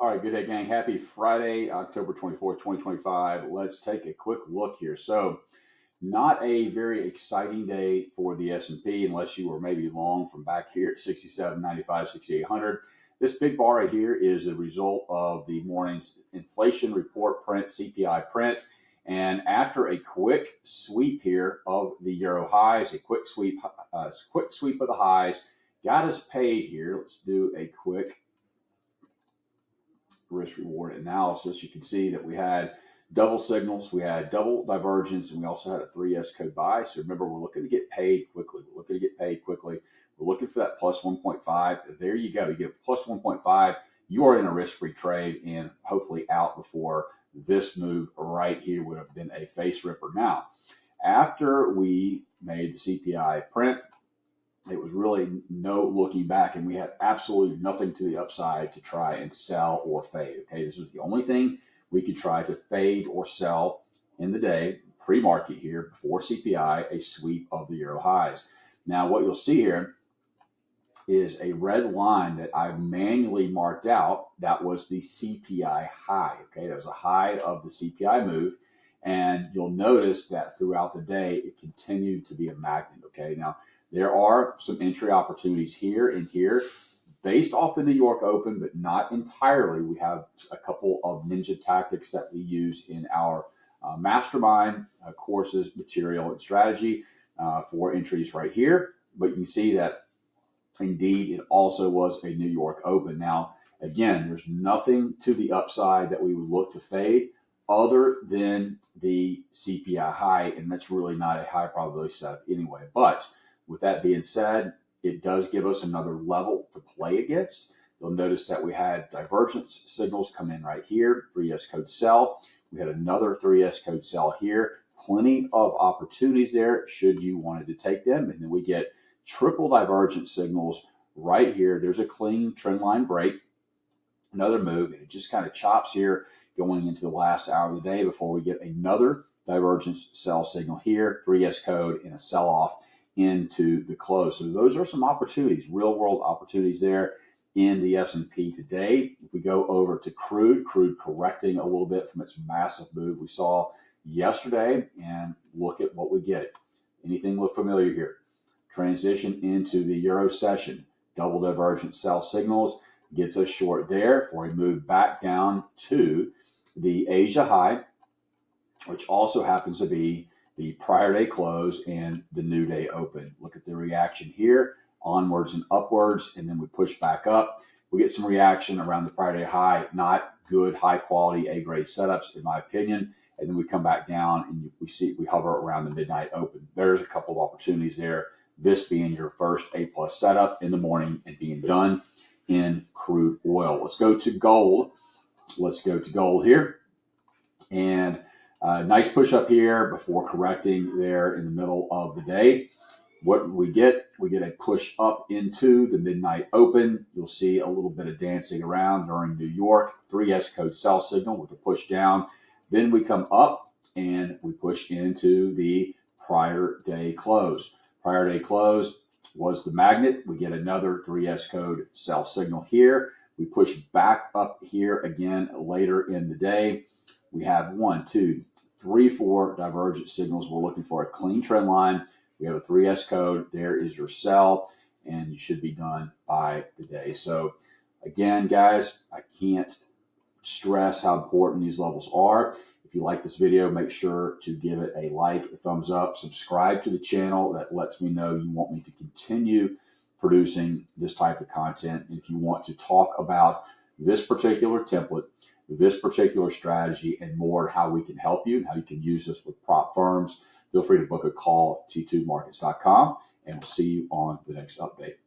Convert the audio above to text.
All right, good day, gang. Happy Friday, October 24th, 2025. Let's take a quick look here. So, not a very exciting day for the S&P unless you were maybe long from back here at 67.95, 6,800. This big bar right here is a result of the morning's inflation report print, CPI print. And after a quick sweep here of the euro highs, a quick sweep of the highs, got us paid here. Let's do a quick risk reward analysis. You can see that we had double signals, we had double divergence, and we also had a 3S code buy. So remember, we're looking to get paid quickly. We're looking for that plus 1.5. There you go. You get plus 1.5. You are in a risk-free trade and hopefully out before this move right here would have been a face ripper. Now, after we made the CPI print, it was really no looking back, and we had absolutely nothing to the upside to try and sell or fade. Okay, this is the only thing we could try to fade or sell in the day, pre-market here, before CPI, a sweep of the euro highs. Now, what you'll see here is a red line that I manually marked out. That was the CPI high. Okay, that was a high of the CPI move. And you'll notice that throughout the day, it continued to be a magnet. Okay, now there are some entry opportunities here and here based off the New York Open, but not entirely. We have a couple of ninja tactics that we use in our mastermind courses, material, and strategy for entries right here. But you can see that indeed it also was a New York Open. Now, again, there's nothing to the upside that we would look to fade other than the CPI high, and that's really not a high probability setup anyway. But with that being said, it does give us another level to play against. You'll notice that we had divergence signals come in right here, 3S code sell. We had another 3S code sell here. Plenty of opportunities there should you wanted to take them. And then we get triple divergence signals right here. There's a clean trend line break, another move, and it just kind of chops here going into the last hour of the day before we get another divergence sell signal here, 3S code, and a sell-off into the close. So those are some opportunities, real world opportunities there in the S&P today. If we go over to crude correcting a little bit from its massive move we saw yesterday, and look at what we get. Anything look familiar here? Transition into the euro session, double divergent sell signals, gets us short there before we move back down to the Asia high, which also happens to be the prior day close and the new day open. Look at the reaction here, onwards and upwards, and then we push back up. We get some reaction around the prior day high, not good, high quality A-grade setups, in my opinion. And then we come back down and we hover around the midnight open. There's a couple of opportunities there. This being your first A-plus setup in the morning and being done in crude oil. Let's go to gold. Let's go to gold here. And nice push up here before correcting there in the middle of the day. What we get a push up into the midnight open. You'll see a little bit of dancing around during New York. 3S code sell signal with a push down. Then we come up and we push into the prior day close. Prior day close was the magnet. We get another 3S code sell signal here. We push back up here again later in the day. We have 1, 2, 3, 4 divergent signals. We're looking for a clean trend line. We have a 3S code. There is your sell, and you should be done by the day. So again, guys, I can't stress how important these levels are. If you like this video, make sure to give it a like, a thumbs up, subscribe to the channel. That lets me know you want me to continue producing this type of content. And if you want to talk about this particular template, this particular strategy, and more, how we can help you, how you can use this with prop firms, feel free to book a call at t2markets.com, and we'll see you on the next update.